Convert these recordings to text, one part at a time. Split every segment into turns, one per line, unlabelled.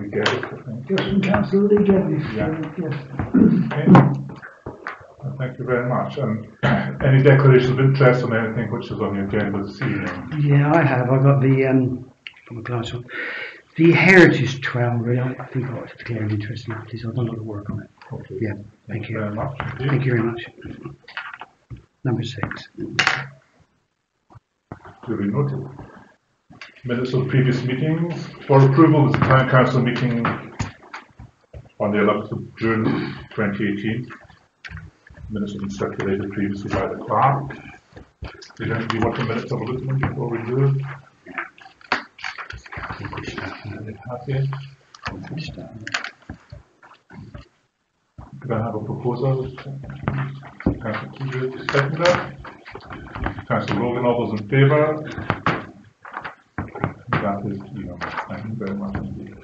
we get it, I think.
Just from Councillor Lee Geddes.
Yeah.
Yes.
Okay. Thank you very much. Any declaration of interest on anything which is on the agenda this evening?
Yeah, I have. I got the from a glass on the Heritage Trail. Really, I think I ought to declare an interest in that, please. I've done a lot of work on it.
Okay.
Yeah, thank you
very much.
Thank you very much. Number 6.
Duly noted. Minutes of previous meetings. For approval, the Town Council meeting on the 11th of June 2018. Minutes have been circulated previously by the clerk. Does anybody want the minutes of a look at them before we do it? Happy? Could I have a proposal? Councillor Tudor, seconder. Councillor Logan, all those in favour? That is unanimous. Thank you very much indeed.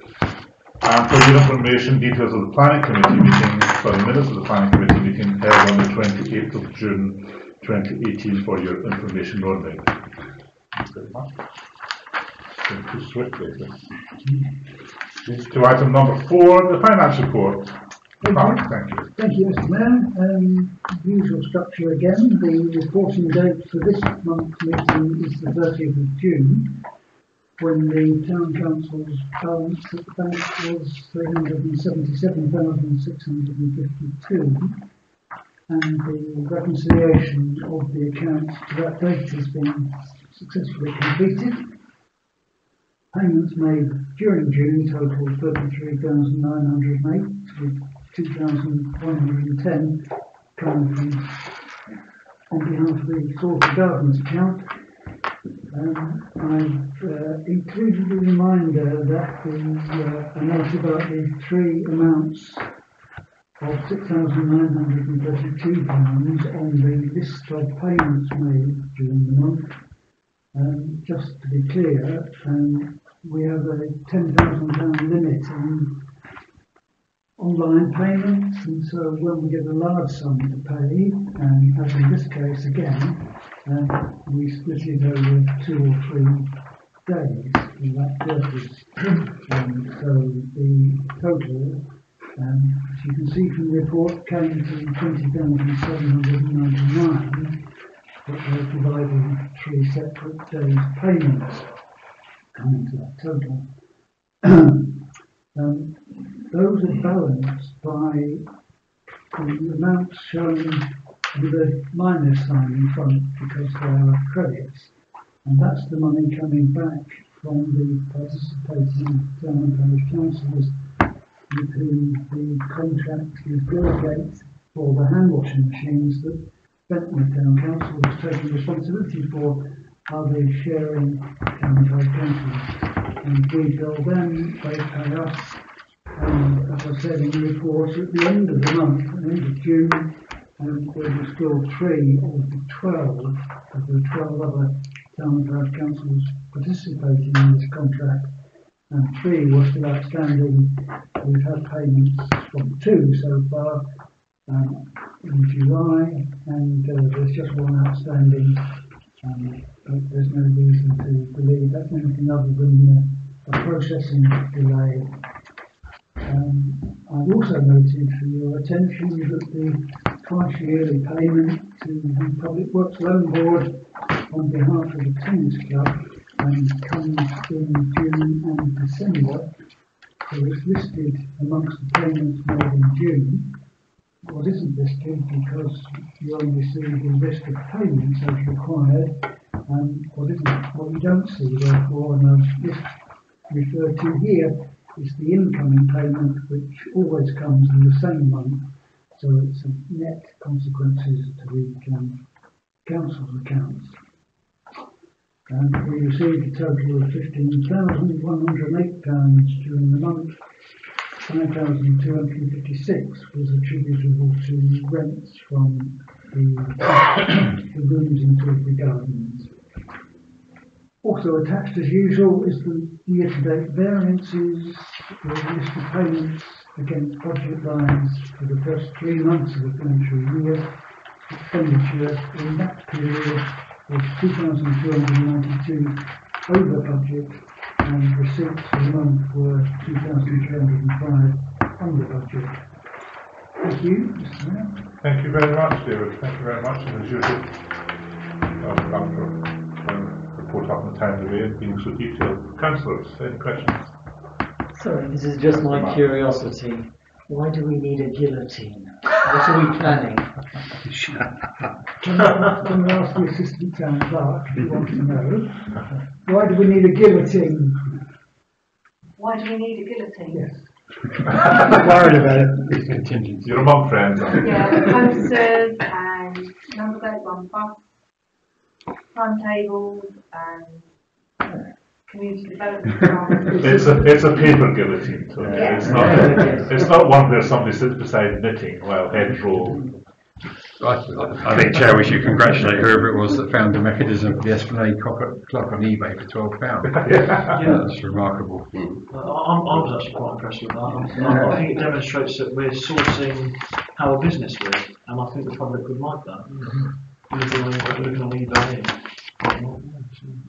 And for your information, details of the Planning Committee meeting, for the minutes of the Planning Committee meeting held on the 28th of June 2018 for your information only. Thank you very much. Going too swiftly. To item number 4, the finance report. Thank you.
Thank you, Mr. Mayor. Usual structure again. The reporting date for this month's meeting is the 30th of June, when the Town Council's balance at the bank was 377,652, and the reconciliation of the accounts to that date has been successfully completed. Payments made during June totaled 33,908, with 2,110 coming from on behalf of the Salter Gardens account. I've included a reminder that a note about the 3 amounts of £6,932 on the list of payments made during the month. Just to be clear, we have a £10,000 limit on online payments, and so when we get a large sum to pay, as in this case again, we split it over 2 or 3 days for that purpose. So the total, as you can see from the report, came to 20,799, but we're dividing 3 separate days' payments coming to that total. Those are balanced by the amounts shown with a minus sign in front because they are credits, and that's the money coming back from the participating town and parish councillors with whom the contract is delegate for the hand washing machines that Ventnor Town Council has taken responsibility for. Are they sharing town and parish councillors? And we bill them, they pay us. And as I said in the report, at the end of the month, at the end of June, there were still 3 of the 12 other town and parish councils participating in this contract, and 3 were still outstanding. We've had payments from 2 so far in July, and there's just 1 outstanding. But there's no reason to believe that's anything other than a processing delay. I've also noted for your attention that the twice-yearly payment to the Public Works Loan Board on behalf of the Tennis Club comes in June and December. So it's listed amongst the payments made in June. What isn't listed, because you only see the list of payments as required, what you don't see, therefore, and I've just referred to here, is the incoming payment, which always comes in the same month, so it's a net consequences to the council's accounts. We received a total of £15,108 during the month. 9,256 was attributable to rents from the rooms in Tilbury Gardens. Also attached as usual is the year-to-date variances, the list of payments against budget lines for the first 3 months of the financial year. Expenditure in that period was 2,292 over budget, and receipts for the month were 2,305 under budget. Thank you, Mr. Mayor.
Thank you very much, David. Thank you very much. And as usual, I'll report up in a timely way and being so detailed. Councillors, any questions?
Sorry, this is just my curiosity. Why do we need a guillotine? What are we planning?
Can I ask the Assistant Town Clerk if you want to know? Why do we need a guillotine?
Why do we need a guillotine?
Yes.
Worried about it. It's contingency.
You're among friends, aren't you?
Yeah, posters and number plates on bus, timetables and community development plans.
It's a paper guillotine, so
Yeah.
it's not one where somebody sits beside knitting while heads roll.
I think, Chair, we should congratulate whoever it was that found the mechanism for the Esplanade clock on eBay for £12. Yeah, that's remarkable.
I was actually quite impressed with that. I think it demonstrates that we're sourcing our business with, and I think the public would like that. Looking on eBay.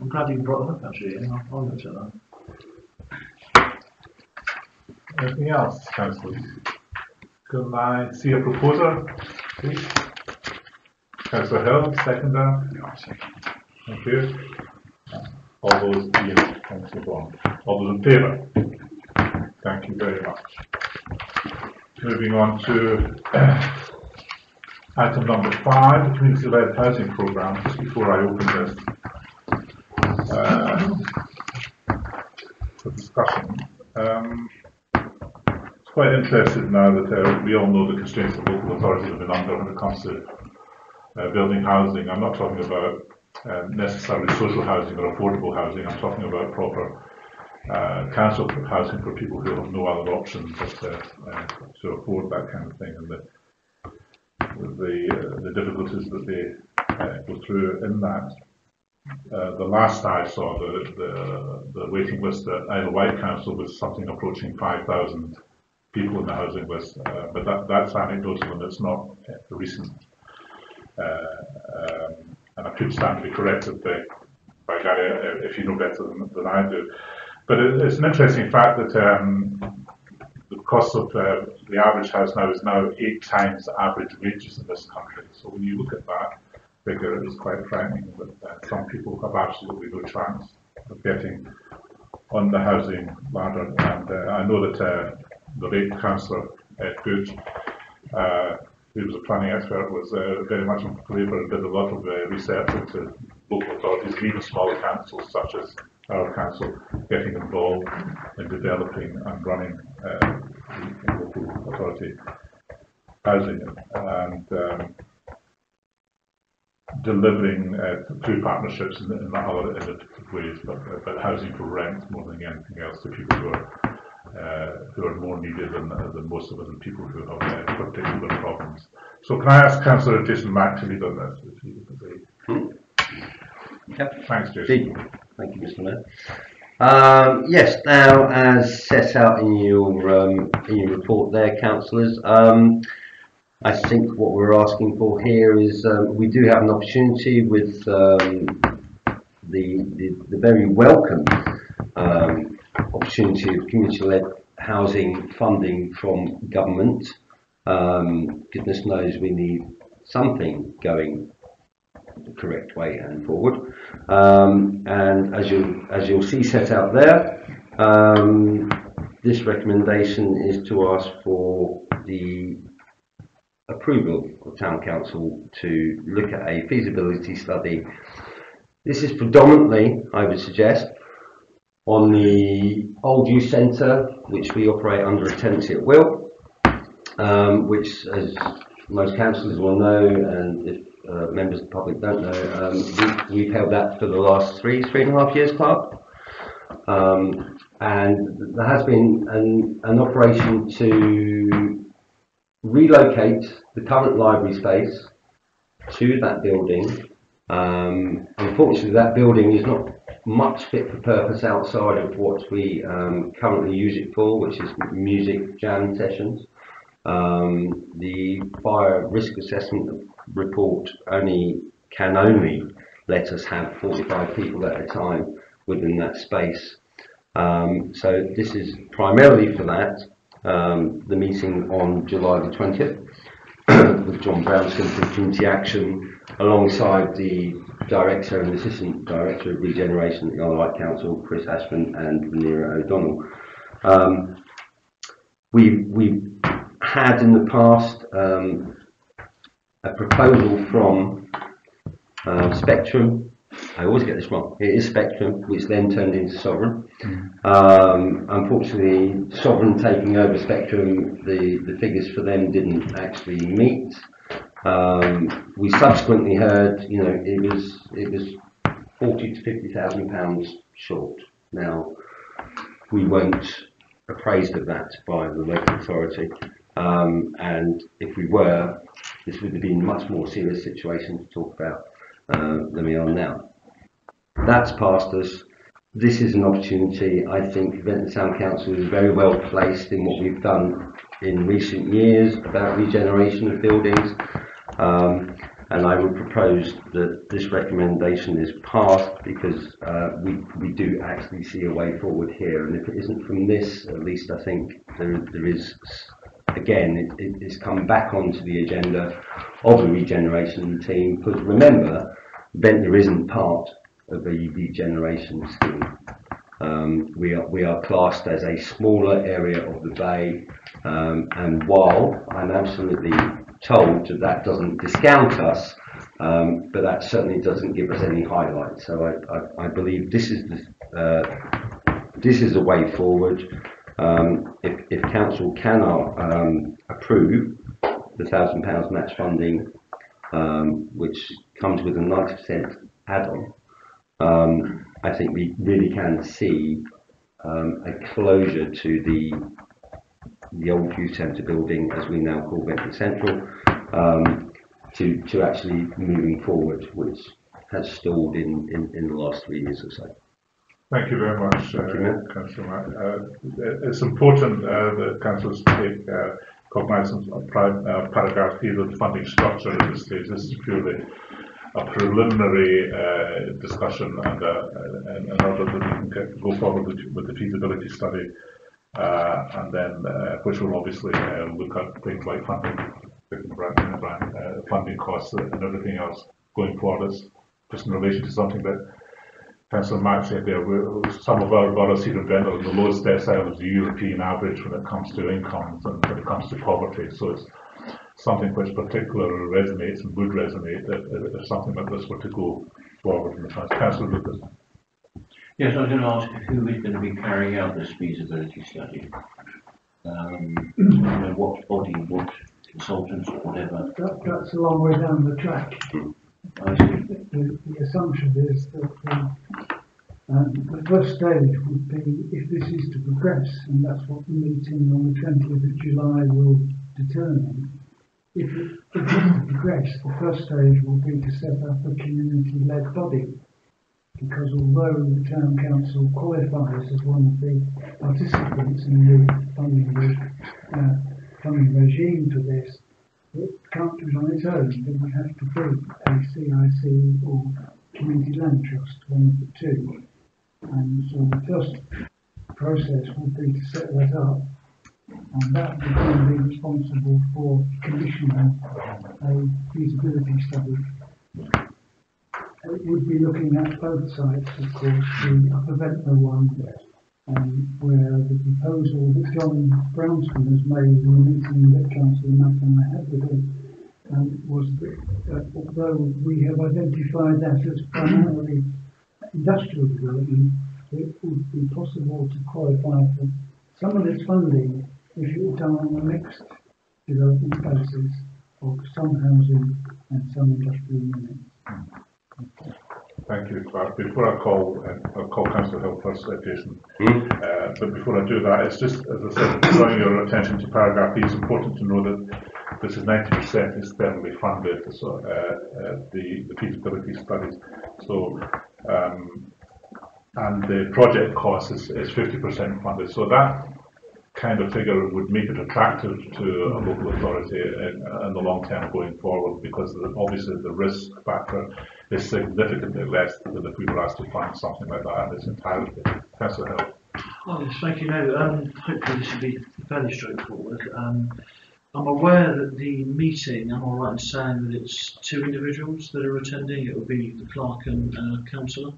I'm glad you brought it up actually, and I'll look at that.
Anything else, councillors? Can I see a proposer, please? Councillor Hill, seconder. Thank you. All those thanks Yvonne. All those in favour? Thank you very much. Moving on to item number 5, the community-led housing programme. Just before I open this for discussion, it's quite interesting now that we all know the constraints that local authorities have been under when it comes to building housing. I'm not talking about necessarily social housing or affordable housing. I'm talking about proper council housing for people who have no other options but to afford that kind of thing, and the difficulties that they go through in that. The last I saw, the waiting list at Isle of Wight Council was something approaching 5,000 people in the housing list, but that's anecdotal and it's not recent. And I could stand to be corrected by Gary if you know better than I do. But it's an interesting fact that the cost of the average house now is now 8 times the average wages in this country. So when you look at that figure, it is quite frightening that some people have absolutely no chance of getting on the housing ladder. And I know that the late Councillor Ed Gooch, who was a planning expert, was very much in favour and did a lot of research into local authorities, and even smaller councils such as our council, getting involved in developing and running local authority housing and delivering through partnerships in other innovative ways, but housing for rent more than anything else to people who are more needed than most of us, and people who have particular problems. So can I ask Councillor Jason Mack to lead on this? Thanks, Jason.
Thank you, Mr. Mayor. Yes, now as set out in your report there, councillors, I think what we're asking for here is we do have an opportunity with the very welcome opportunity of community-led housing funding from government. Goodness knows we need something going the correct way and forward. And as you'll see set out there, this recommendation is to ask for the approval of Town Council to look at a feasibility study. This is predominantly, I would suggest, on the old youth centre, which we operate under a tenancy at will, which, as most councillors will know, and if members of the public don't know, we've held that for the last three and a half years, Clark. And there has been an operation to relocate the current library space to that building. Unfortunately, that building is not much fit for purpose outside of what we currently use it for, which is music jam sessions. The fire risk assessment report can only let us have 45 people at a time within that space. So this is primarily for that. The meeting on July the 20th with John Brownscombe from Community Action alongside the Director and Assistant Director of Regeneration at the Isle of Wight Council, Chris Ashman and Vanira O'Donnell. We had in the past a proposal from Spectrum. I always get this wrong. It is Spectrum, which then turned into Sovereign. Unfortunately, Sovereign taking over Spectrum, the figures for them didn't actually meet. We subsequently heard, you know, it was 40 to 50,000 pounds short. Now, we weren't appraised of that by the local authority, and if we were, this would have been a much more serious situation to talk about than we are now. That's past us. This is an opportunity. I think Ventnor Town Council is very well placed in what we've done in recent years about regeneration of buildings, and I would propose that this recommendation is passed because we do actually see a way forward here, and if it isn't from this, at least I think there is, again, it's come back onto the agenda of the regeneration team, because remember, Ventnor isn't part of a regeneration scheme. We are classed as a smaller area of the bay, and while I'm absolutely told that doesn't discount us, but that certainly doesn't give us any highlight. So I believe this is a way forward. If council cannot approve the £1,000 match funding, which comes with a 90% add-on, I think we really can see a closure to the old youth centre building, as we now call Ventnor Central, to actually moving forward, which has stalled in the last 3 years or so.
Thank you very much, Councillor Matt. It's important that councillors take cognizance of paragraph 3 of the funding structure at this stage. This is purely a preliminary discussion and in order that we can go forward with the feasibility study, and then which will obviously look at things like funding costs and everything else going forward. Just in relation to something that Councillor Matt said there, some of our boroughs here in Ventnor are the lowest decile of the European average when it comes to incomes and when it comes to poverty. So it's something which particularly resonates and would resonate if something like this were to go forward in the past. Councillor Lucas.
Yes, I was going to ask who is going to be carrying out this feasibility study. What body, what consultants, or whatever.
That's a long way down the track.
I see.
The assumption is that the first stage would be, if this is to progress, and that's what the meeting on the 20th of July will determine. If it is to progress, the first stage will be to set up a community-led body, because although the town council qualifies as one of the participants in the funding regime for this, it can't do it on its own. It would have to be a CIC or community land trust, one of the two. And so the first process would be to set that up, and that would then be responsible for commissioning a feasibility study. It would be looking at both sites, of course, the Upper Ventnor one, where the proposal that John Brownscombe has made in the meeting that Councillor Matt and I had with him was that although we have identified that as primarily industrial development, it would be possible to qualify for some of this funding if it were done on a mixed development basis of some housing and some industrial units.
Thank you, Clark. Before I'll call Councillor Hill first, Jason. But before I do that, it's just, as I said, drawing your attention to paragraph E. It's important to know that this is 90% externally funded, so the feasibility studies. So, and the project cost is 50% funded. So that kind of figure would make it attractive to a local authority in the long term going forward, because obviously the risk factor is significantly less than if we were asked to fund something like that in its entirety. Councillor Hill.
Oh, yes, thank you. No, hopefully this will be fairly straightforward. I'm aware that the meeting, am I right in saying that it's 2 individuals that are attending? It will be the clerk and a councillor?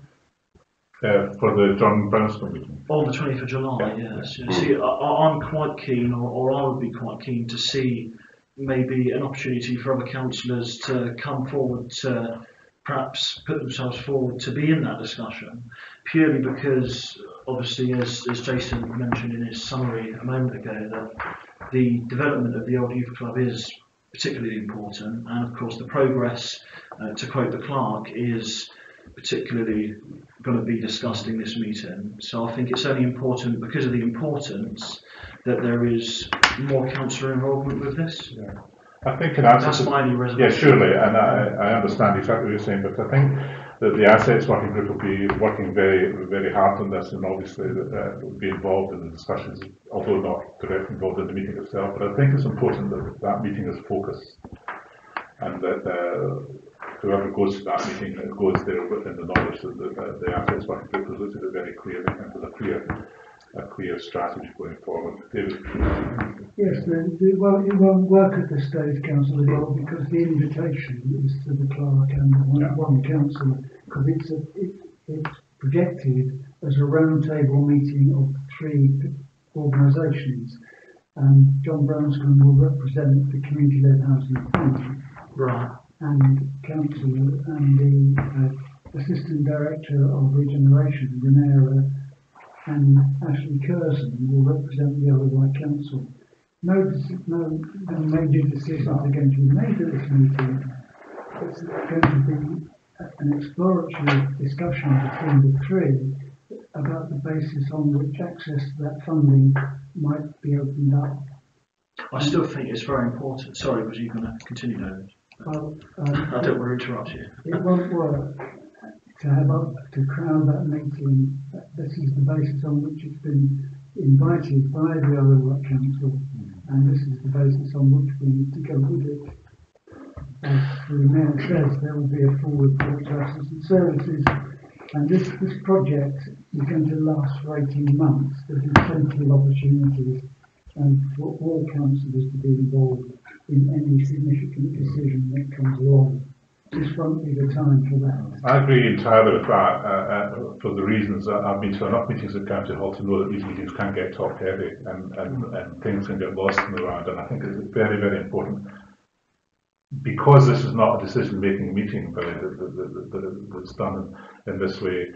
For the John Brownstone meeting.
On the 20th of July, yes. Yeah. See, I'm quite keen, or I would be quite keen to see maybe an opportunity for other councillors to come forward to perhaps put themselves forward to be in that discussion, purely because, obviously, as Jason mentioned in his summary a moment ago, that the development of the Old Youth Club is particularly important, and of course the progress, to quote the clerk, is particularly going to be discussed in this meeting. So I think it's only important, because of the importance, that there is more councillor involvement with this.
Yeah. I think in answer
That's
to,
my only reservation.
yeah, surely, and I understand exactly what you're saying, but I think that the assets working group will be working very hard on this, and obviously will be involved in the discussions, although not directly involved in the meeting itself. But I think it's important that that meeting is focused, and that whoever goes to that meeting goes there within the knowledge that the assets working group has looked at it very clearly and with a clear strategy going forward. David?
Yes, well, it won't work at this stage, Councillor Gold, because the invitation is to the clerk and one councillor, because it's projected as a roundtable meeting of 3 organisations. And John Brownstone will represent the community-led housing fund.
Right.
And councillor and the assistant director of regeneration, Renera, and Ashley Curzon will represent the Isle of Wight Council. No major decisions are going to be made at this meeting. It's going to be an exploratory discussion between the 3 about the basis on which access to that funding might be opened up.
I still think it's very important. Sorry, was you going to continue, David?
Well,
I don't want to interrupt you.
It won't work to crowd that meeting. This is the basis on which it's been invited by the Isle of Wight Council, and this is the basis on which we need to go with it. As the Mayor says, there will be a full report to assets and services, and this project is going to last for 18 months. There's plenty of opportunities for all councillors to be involved in any significant decision that comes along. This won't be the time for that.
I agree entirely with that, for the reasons that I've been to enough meetings at County Hall to know that these meetings can get top heavy and things can get lost in the round, and I think it's very, very important, because this is not a decision-making meeting that's done in this way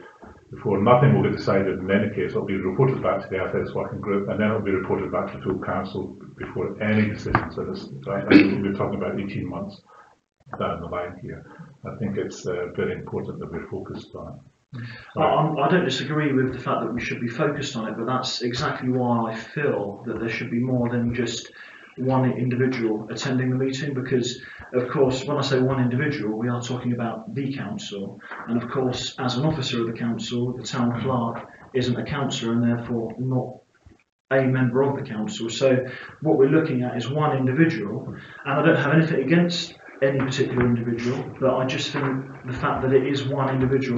before. Nothing will get decided in any case. It'll be reported back to the Assets Working Group, and then it'll be reported back to full council before any decisions. We're talking about 18 months down the line here. I think it's very important that we're focused on it.
I don't disagree with the fact that we should be focused on it, but that's exactly why I feel that there should be more than just one individual attending the meeting, because of course when I say one individual, we are talking about the council, and of course as an officer of the council, the town clerk isn't a councillor and therefore not a member of the council. So what we're looking at is one individual, and I don't have anything against any particular individual, but I just think the fact that it is one individual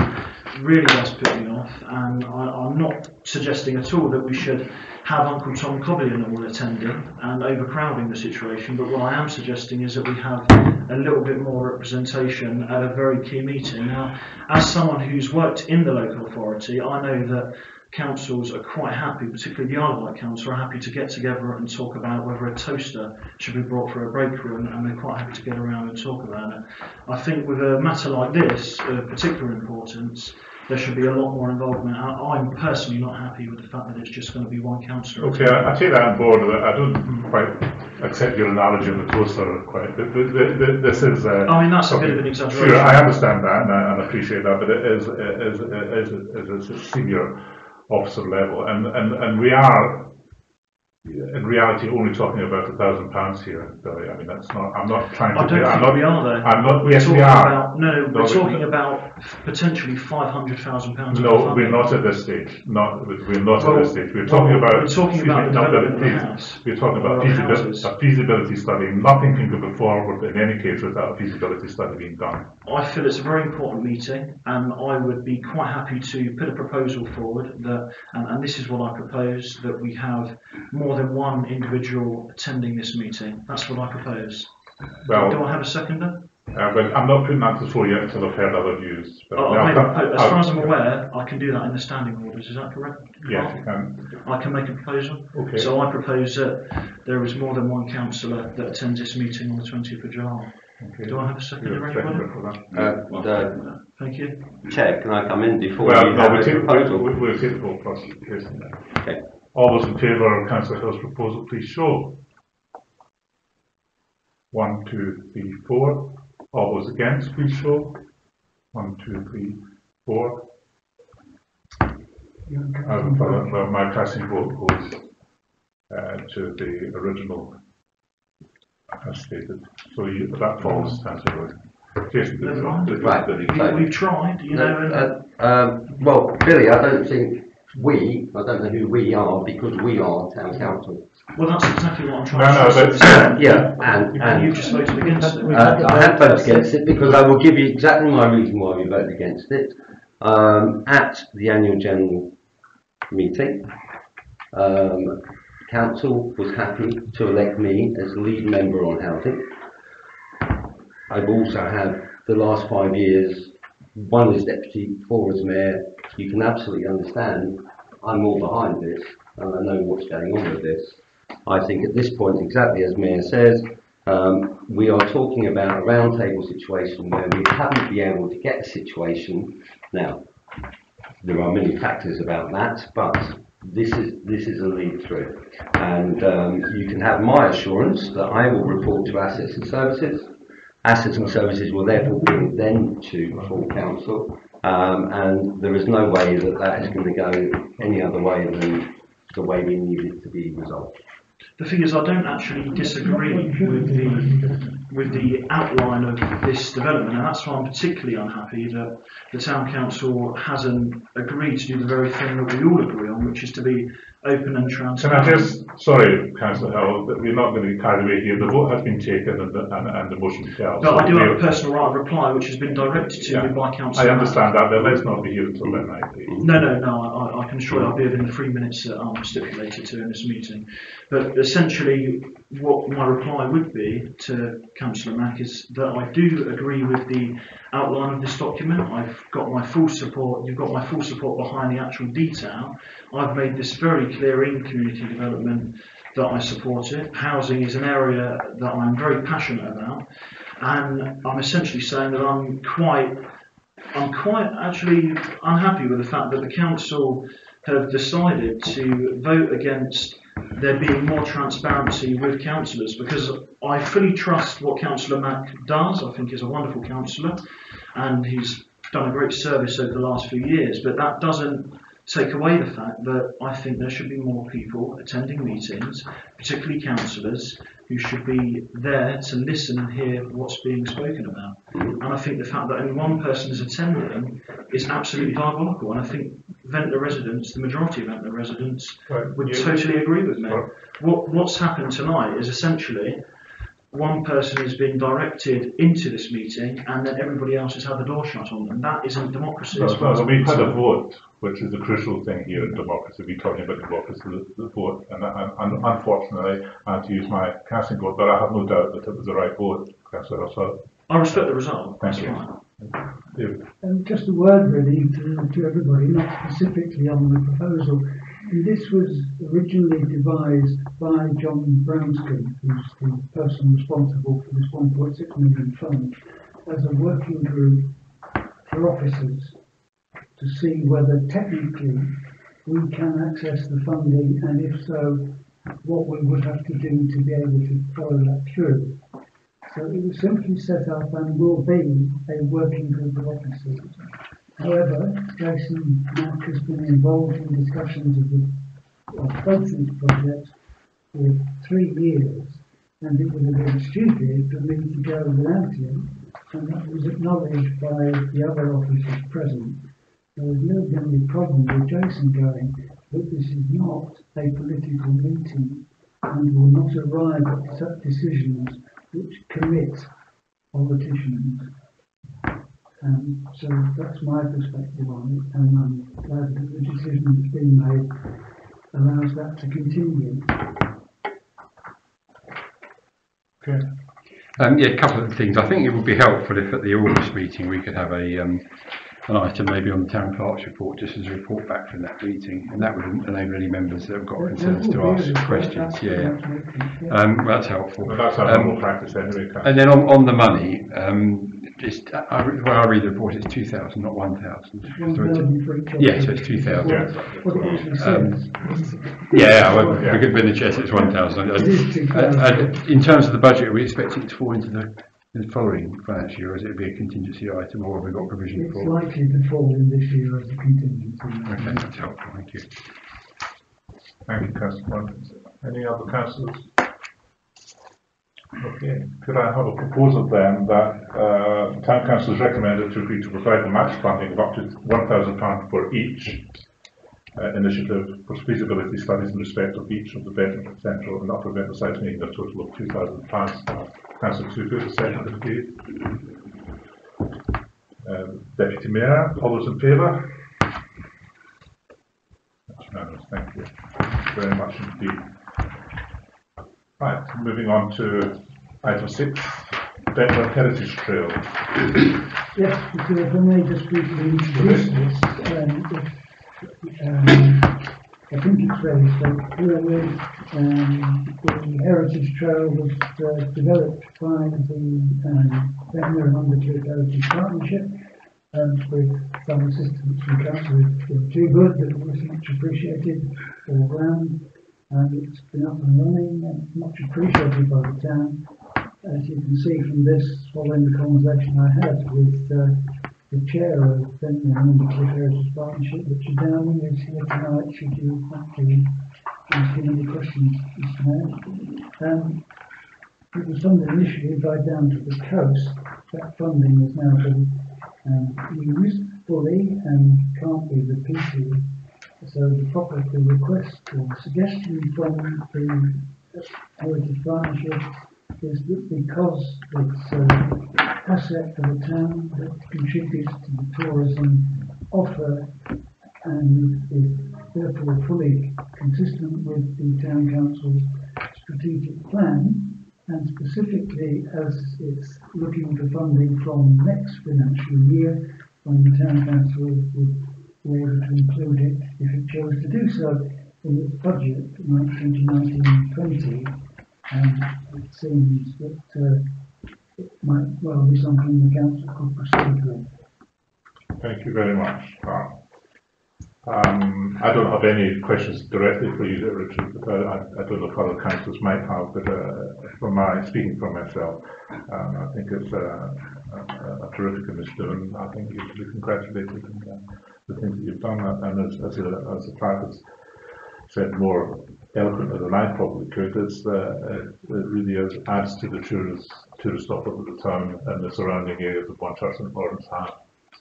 really does put me off, and I'm not suggesting at all that we should have Uncle Tom Cobblin all attending and overcrowding the situation, but what I am suggesting is that we have a little bit more representation at a very key meeting. Now, as someone who's worked in the local authority, I know that councils are quite happy, particularly the Isle of Wight Council, are happy to get together and talk about whether a toaster should be brought for a break room, and they're quite happy to get around and talk about it. I think with a matter like this, of particular importance, there should be a lot more involvement. I'm personally not happy with the fact that it's just going to be one councillor.
Okay, I take that on board. I don't quite accept your analogy of the toaster quite. This is.
I mean, that's a bit of an exaggeration.
Sure, I understand that and appreciate that, but it is a senior officer level, and we are in reality only talking about £1,000 here, Billy. I mean, that's not, I'm not trying to
I don't
I'm
think
not,
we are though.
I'm not,
We're
yes we
talking
are.
about, no,
No,
we're
we-
talking about potentially £500,000.
No, we're not at this stage. We're not at this stage. We're talking about.
We're talking about the development of the
please.
house.
We're talking about
Or houses.
a feasibility study. Nothing can go forward in any case without a feasibility study being done.
I feel it's a very important meeting, and I would be quite happy to put a proposal forward that, and this is what I propose, that we have more than one individual attending this meeting. That's what I propose.
Well,
do I have a seconder?
Well, I'm not putting that to the floor yet until I've heard other views. But
As far as I'm aware, I can do that in the standing orders. Is that correct?
Yes, you can.
I can make a proposal.
Okay.
So I propose that there is more than one councillor that attends this meeting on the 20th of July.
Okay.
Do I have a seconder,
You're a
anybody?
seconder for that.
Thank you.
Chair, can I come in before
Well,
you
no,
have
we'll
a
take
proposal?
we'll take the vote first. Yes.
Okay.
All those in favour of Councillor Hill's proposal, please show. 1, 2, 3, 4. All those against, please show. 1, 2, 3, 4. Well, my casting vote goes to the original as stated. So that falls, Councillor. Jason,
Right.
We've tried, you know.
Well, Billy, I don't know who we are, because we are town council.
Well, that's exactly what I'm trying
No,
to say.
but
Yeah,
And you've just voted against it.
I have voted against it because I will give you exactly my reason why we voted against it. At the annual general meeting, council was happy to elect me as lead member on housing. I've also had the last 5 years, 1 as deputy, 4 as mayor. You can absolutely understand I'm all behind this and I know what's going on with this. I think at this point, exactly as Mayor says, we are talking about a roundtable situation where we haven't been able to get a situation. Now, there are many factors about that, but this is a lead through. And you can have my assurance that I will report to Assets and Services. Assets and Services will therefore bring them to full council. And there is no way that is going to go any other way than the way we need it to be resolved.
The thing is, I don't actually disagree with the outline of this development, and that's why I'm particularly unhappy that the town council hasn't agreed to do the very thing that we all agree on, which is to be open and transparent.
Can I just, sorry, Councillor Hill, that we're not going to be carried away here. The vote has been taken and the motion fails.
No,
so
I do have a personal right of reply, which has been directed to me by councillor.
I understand that, but let's not be here until midnight, please.
No, I can assure you I'll be within the 3 minutes that I'm stipulated to in this meeting. But essentially, what my reply would be to Councillor Mack is that I do agree with the outline of this document. I've got my full support, you've got my full support behind the actual detail. I've made this very clear in community development that I support it. Housing is an area that I'm very passionate about, and I'm essentially saying that I'm quite actually unhappy with the fact that the council have decided to vote against there being more transparency with councillors, because I fully trust what Councillor Mack does. I think he's a wonderful councillor and he's done a great service over the last few years, but that doesn't take away the fact that I think there should be more people attending meetings, particularly councillors, who should be there to listen and hear what's being spoken about. And I think the fact that only one person is attending is absolutely diabolical, and I think Ventnor residents, the majority of Ventnor residents, would totally agree with me. What's happened tonight is essentially one person is being directed into this meeting and then everybody else has had the door shut on them. That isn't democracy.
No, we've had a vote, which is the crucial thing here in democracy. We're talking about democracy, the vote, and unfortunately I had to use my casting vote, but I have no doubt that it was the right vote, Councillor. So
I respect the result.
Thank you.
Fine.
Just a word really to everybody, not specifically on the proposal. And this was originally devised by John Brownstreet, who's the person responsible for this 1.6 million fund, as a working group for officers to see whether technically we can access the funding, and if so, what we would have to do to be able to follow that through. So it was simply set up and will be a working group of officers. However, Jason Mack has been involved in discussions of both these projects for 3 years, and it would have been stupid for me to go without him, and that was acknowledged by the other officers present. There was no going to be problem with Jason going, but this is not a political meeting and will not arrive at such decisions which commit politicians. So that's my perspective on it, and I'm glad that the decision that's been made allows that to continue.
Okay.
Yeah, a couple of things. I think it would be helpful if at the August meeting we could have an item maybe on the town clerk's report, just as a report back from that meeting, and that would enable any members that have got concerns to ask questions. Yeah, that's helpful.
Well, that's our normal practice anyway.
And then on the money, when I read the report, it's 2,000, not 1,000. Yeah, so it's 2,000. Yeah, well, we could win the chess, it's 1,000. In terms of the budget, are we expecting it to fall into the following financial year, or is it be a contingency item, or have we got provision
it's
for?
It's likely to fall in this year as a contingency.
Okay, that's helpful, thank you.
Thank you, Councillor. Any other councillors? Okay, could I have a proposal then that the Town Council is recommended to agree to provide the match funding of up to £1,000 for each initiative for feasibility studies in respect of each of the Ventnor Central and Upper Ventnor sites, making a total of £2,000. Councillor Tugu, the second, please. Deputy Mayor, all those in favour? That's unanimous, thank you very much indeed. Right, moving on to item 6, Ventnor Heritage Trail.
Yes, if I may just briefly introduce this. I think it's very straightforward. The Heritage Trail was developed by the Ventnor and Undercliff Heritage Partnership with some assistance from Councillor Toogood, that was much appreciated all round, and it's been up and running and much appreciated by the town. As you can see from this, following the conversation I had with the chair of Ventnor and Undercliff Heritage Partnership, Richard Downing, is here tonight should you want to ask him any questions, Mr. Mayor. It was funded initially right down to the coast. That funding has now been used fully and can't be repeated. So the request or suggestion from the Heritage Partnership is that because it's an asset for the town that contributes to the tourism offer and is therefore fully consistent with the Town Council's strategic plan, and specifically as it's looking for funding from next financial year, when the Town Council would be able to include it if it chose to do so in its budget for 2019-20. It seems that it might well be something the council could proceed with.
Thank you very much, Carl. I don't have any questions directly for you, Richard, but I don't know if other councillors might have, but speaking for myself, I think it's a terrific initiative, and I think you should be congratulated on the things that you've done, and as the clerk has said more eloquently than I probably could, it really adds to the tourist offer of the town and the surrounding areas of Bonchurch and Lawrence have.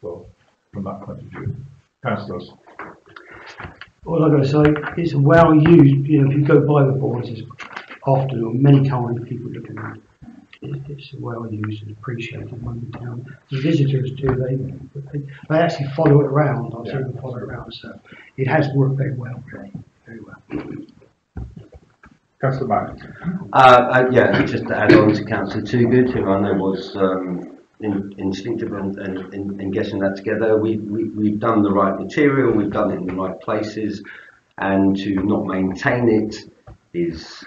So, from that point of view, councillors.
All I've got to say, it's well used. You know, if you go by the boards, it's often or many times people look at it. It's well used and appreciated among the town. The visitors do. They actually follow it around. I've seen them follow it around. So it has worked very well, really, very well.
Councillor Mack.
Yeah, just to add on to Councillor Toogood, who I know was instinctive in getting that together. We've done the right material, we've done it in the right places, and to not maintain it is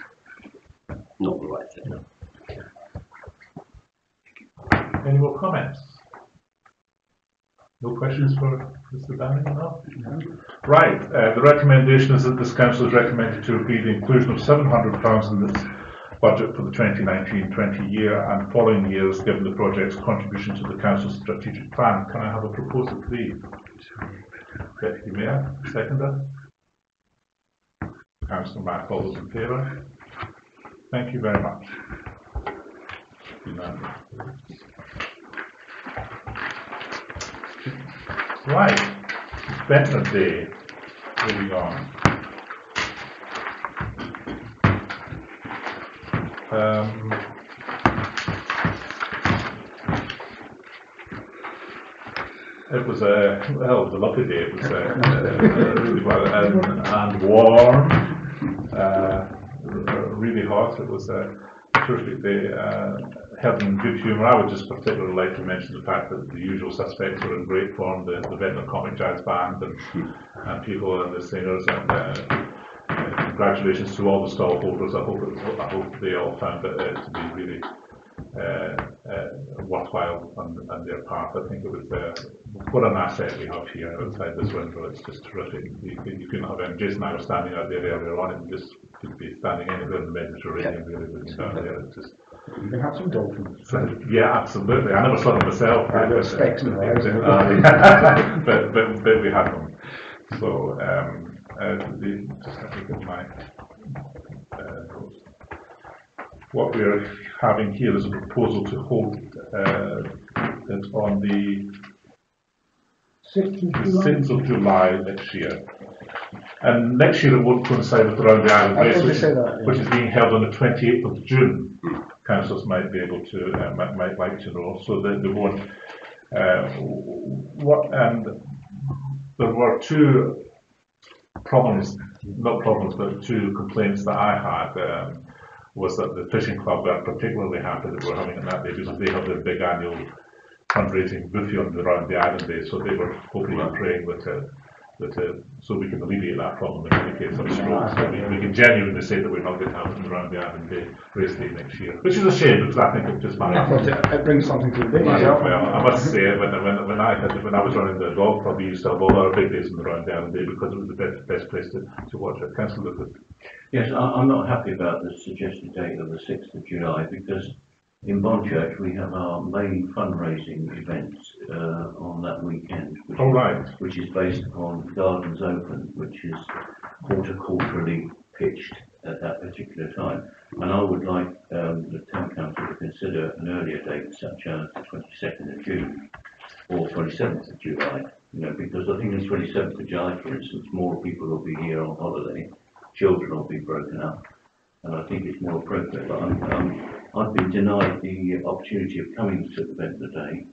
not the right thing.
Any more comments? No questions for Mr. Downing? No? Right. The recommendation is that this council is recommended to agree the inclusion of £700 in this budget for the 2019-20 year and following years, given the project's contribution to the council's strategic plan. Can I have a proposal, please? Deputy Mayor, seconder. Councillor Mack, all those in favour? Thank you very much. Right, it's Ventnor Day. Moving on. It was a lovely day. It was really well and warm, really hot. It was a terrific day. Held in good humour. I would just particularly like to mention the fact that the usual suspects were in great form. The Ventnor Comic Jazz Band and people and the singers. And congratulations to all the stallholders. I hope they all found it to be really worthwhile on their part. I think it was what an asset we have here outside this window. It's just terrific. You couldn't have them. Jason and I were standing out there earlier on, and just could be standing anywhere in the Mediterranean, really looking down there. It's just.
You can have some dolphins.
Yeah, absolutely. I never saw them myself.
I've got specs in my eyes.
But we had them. So just let me get my notes. What we're having here is a proposal to hold it on the 6th of July next year. And next year it won't coincide with the Round the Island race, which is being held on the 28th of June. Councillors might be able to, might like to know, so that they won't. There were two problems, not problems, but two complaints that I had. Was that the fishing club were particularly happy that we're having it that day because they have their big annual fundraising buffet on Round the Island Day, so they were hoping and praying that so we can alleviate that problem in any case of strokes. So we can genuinely say that we're not going to have it in Round the Island Day race day next year, which is a shame because I think it just managed.
It brings something to the big.
Well, I must say when I was running the golf club, we used to have all our big days in the Round the Island Day because it was the best place to watch it. Councillor Lucas.
Yes, I'm not happy about the suggested date of the 6th of July because in Bonchurch we have our main fundraising event on that weekend, which is based upon Gardens Open, which is horticulturally pitched at that particular time. And I would like the Town Council to consider an earlier date, such as the 22nd of June or 27th of July, because I think the 27th of July, for instance, more people will be here on holiday. Children will be broken up, and I think it's more appropriate. But I've been denied the opportunity of coming to the Ventnor Day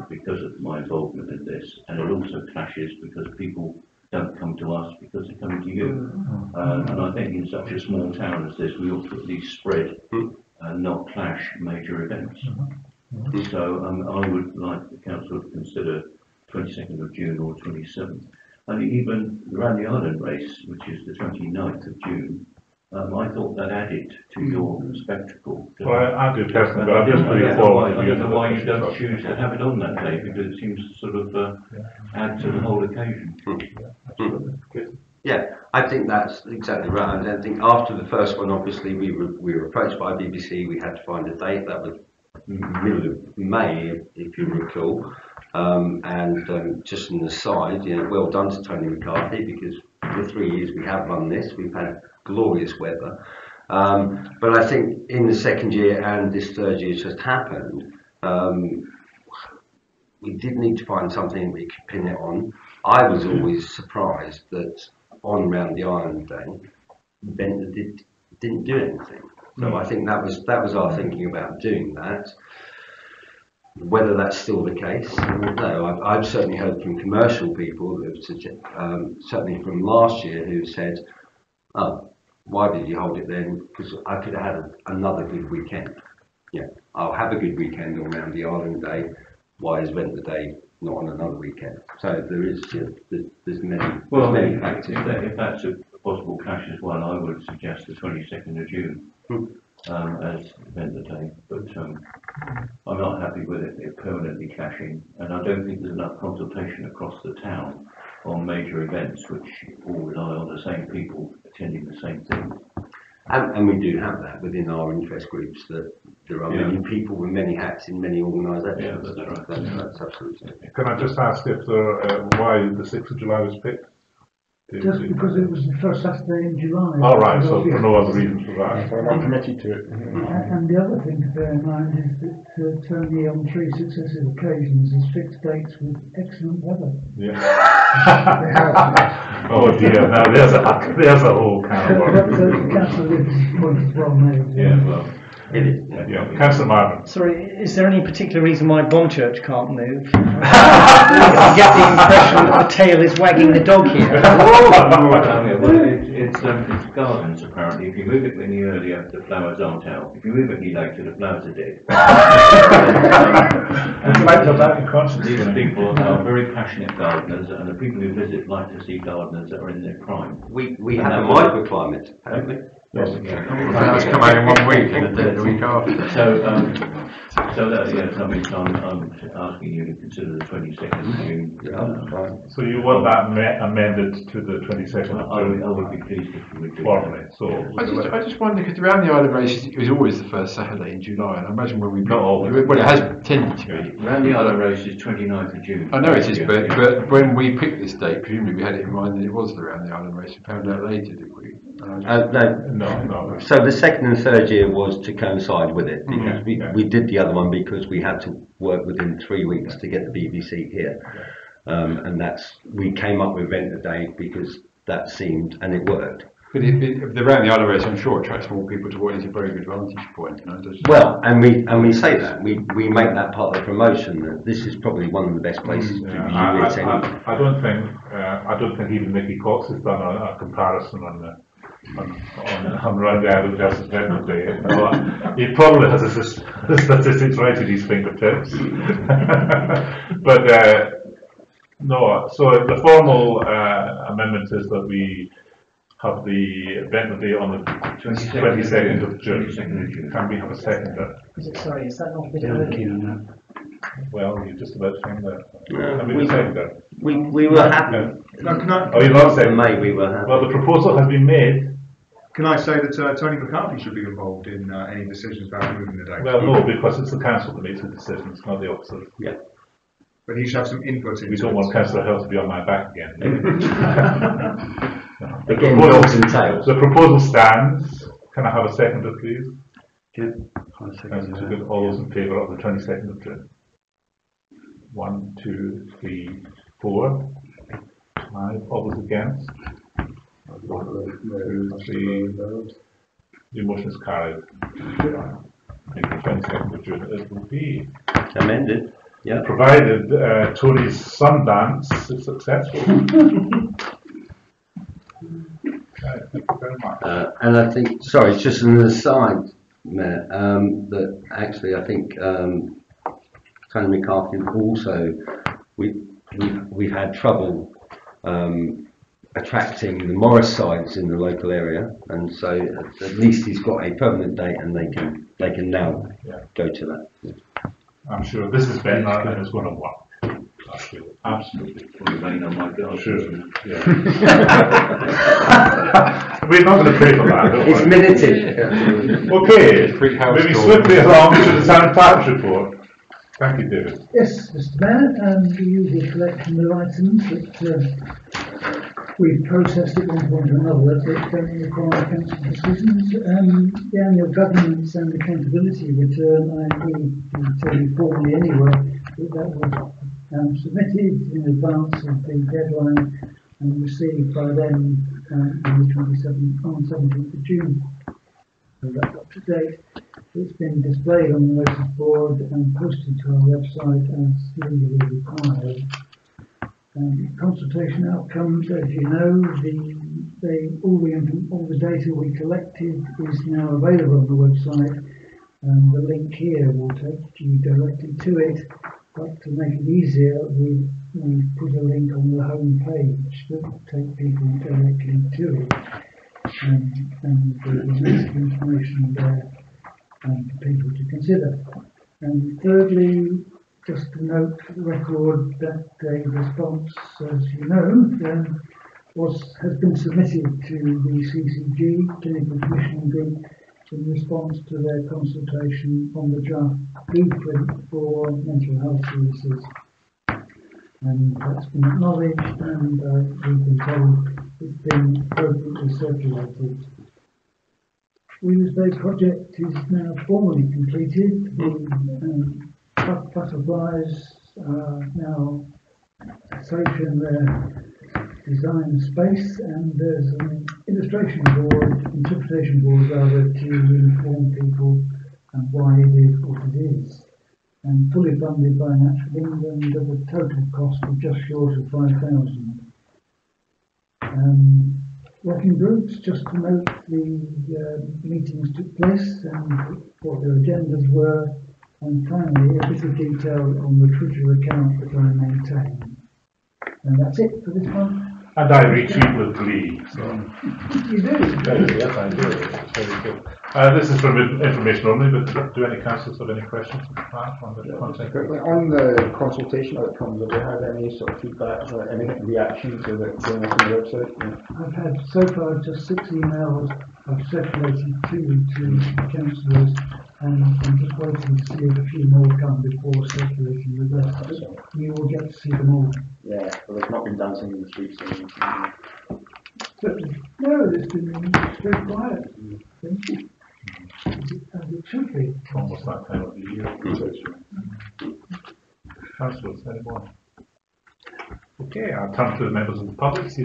because of my involvement in this, and it also clashes because people don't come to us because they're coming to you. And I think in such a small town as this, we ought to at least spread and not clash major events. So I would like the council to consider 22nd of June or 27th. And even the Round the Island race, which is the 29th of June, I thought that added to your spectacle.
Well, I do personally, but
I don't know why you don't choose to have it on that day, because it seems to sort of add to the whole occasion.
Yeah, I think that's exactly right. And I think after the first one, obviously, we were approached by BBC. We had to find a date. That was middle of May, if you recall. Just an aside, well done to Tony McCarthy, because for the 3 years we have run this, we've had glorious weather. But I think in the second year and this third year just happened, we did need to find something we could pin it on. I was always surprised that on Round the Island Day, Ventnor didn't do anything. So I think that was our thinking about doing that. Whether that's still the case, no. I've certainly heard from commercial people who have certainly from last year who said, "Oh, why did you hold it then? Because I could have had another good weekend." Yeah, I'll have a good weekend on Round the Island Day. Why is Ventnor Day not on another weekend? So there is, there's many factors.
If that's a possible clash as well, I would suggest the 22nd of June. As Ventnor Day, but I'm not happy with it permanently clashing, and I don't think there's enough consultation across the town on major events which all rely on the same people attending the same thing.
And we do have that within our interest groups, that there are many people with many hats in many organisations.
Yeah, that's right.
That's absolutely.
Can I just ask if why the 6th of July was picked?
Just because it was the first Saturday in July.
All right, so for no other reason for that.
So I'm committed to it.
And the other thing to bear in mind is that Tony on 3 successive occasions has fixed dates with excellent weather.
Yeah. Oh dear, now there's a whole can of worms.
The councillor Libbs' point is well made.
Yeah, well,
It is.
yeah, Councillor Martin.
Sorry, is there any particular reason why Bonchurch can't move? I get the impression that the tail is wagging the dog here.
It's gardens apparently. If you move it any earlier, the flowers aren't out. If you move it any later, the flowers are dead. These people are very passionate gardeners, and the people who visit like to see gardeners that are in their prime.
We have a microclimate, haven't we?
Yes.
Flowers come out in 1 week and the week after.
So that, yes, I mean, I'm asking you to consider the 22nd of June.
So you want that amended to the 22nd of
I
June?
would be pleased if you would do
Formally, so.
I just wonder, because around the Isle of Races it was always the first Saturday in July, and I imagine when we
Not always.
well, it has tended to be.
Around the Isle of Race is 29th of June.
I know it is, but when we picked this date, presumably we had it in mind that it was around the Isle of Races. We found out later, did we?
No.
No.
So the second and third year was to coincide with it, because
Yeah.
we did the other one because we had to work within 3 weeks to get the BBC here. And we came up with Ventnor Day because that seemed, and it worked.
But the around the Isle of Races, I'm sure, attracts more people to what is a very good vantage point. You know,
Well, and we say that we make that part of the promotion, that this is probably one of the best places to view it.
I don't think even Mickey Cox has done a comparison on around the Isle of Justice Ventnor Day. He probably has the statistics right at his fingertips. But no, so the formal amendment is that we have the Ventnor Day on the 22nd of June. Can we have a seconder?
Sorry, is that not a bit early?
Well, you're just about saying that.
No,
Can we have a seconder?
We were happy.
Oh, you're not saying
In May we were happy.
Well, the proposal has been made.
Can I say that Tony McCarthy should be involved in any decisions about moving the date?
Well, no, because it's the council that makes the decisions, not the opposite.
Yeah.
But he should have some input into
We don't want Councillor Hill to be on my back again.
Again, dogs and tails.
The proposal stands. Can I have a seconder, please?
Yeah.
Councillor Toogood, all those in favour of the 22nd of June? 1, 2, 3, 4. 5. All those against? 1, 2, 3. The motion is carried. The 22nd of June it will be.
Amended. Yeah.
Provided Tony's Sundance is successful. Okay, thank you very much.
And I think, sorry, it's just an aside, Mayor, that actually I think Tony McCarthy also, we've had trouble attracting the Morris sides in the local area, and so at least he's got a permanent date, and they can now go to that.
I'm sure this is Ventnor and it's going to work. Absolutely.
Rain on my God.
Sure. Yeah. We're not going to pray for that. Don't
It's
worry.
minuted.
Okay,
Free house
moving
tour.
swiftly along to the town clerk's report. Thank you, David.
Yes, Mr. Mayor, the usual collection of items that we've processed at one point or another that don't require council decisions. The annual governance and accountability return, I agree to tell you formally anyway that was submitted in advance of the deadline and received by them on the 17th of June. So that's up to date. It's been displayed on the notice board and posted to our website as legally required. Consultation outcomes, as you know, all the data we collected is now available on the website, and the link here will take you directly to it. But to make it easier, we put a link on the home page that will take people directly to it, and there's lots of information there for people to consider. And thirdly, just to note for the record that a response, as you know, has been submitted to the CCG, Clinical Commissioning Group, in response to their consultation on the draft blueprint for mental health services. And that's been acknowledged, and we've been told it's been appropriately circulated. Wheelers Bay project is now formally completed. The butterflies are now safe in their design space, and there's an interpretation board rather, to inform people and why it is what it is. And fully funded by Natural England at a total cost of just short of 5,000. Working groups, just to note the meetings took place and what their agendas were, and finally a bit of detail on the Twitter account that I maintain. And that's it for this month.
And I retweet with glee, so.
You do?
Yes, I do. It's very good. This is from information only, but do any councillors have any questions on the content?
On the consultation outcomes, have you had any sort of feedback or any reaction to the going up on the website? Yeah.
I've had so far just 6 emails. I've circulated 2 to councillors, and I'm just waiting to see if a few more come before circulating the rest. You will get to see them all.
Yeah, well, they've not been dancing in the streets.
But no, it's been very quiet. As it should be.
Almost that time of the year. Councillors, any more? Okay, I'll turn to the members of the public. See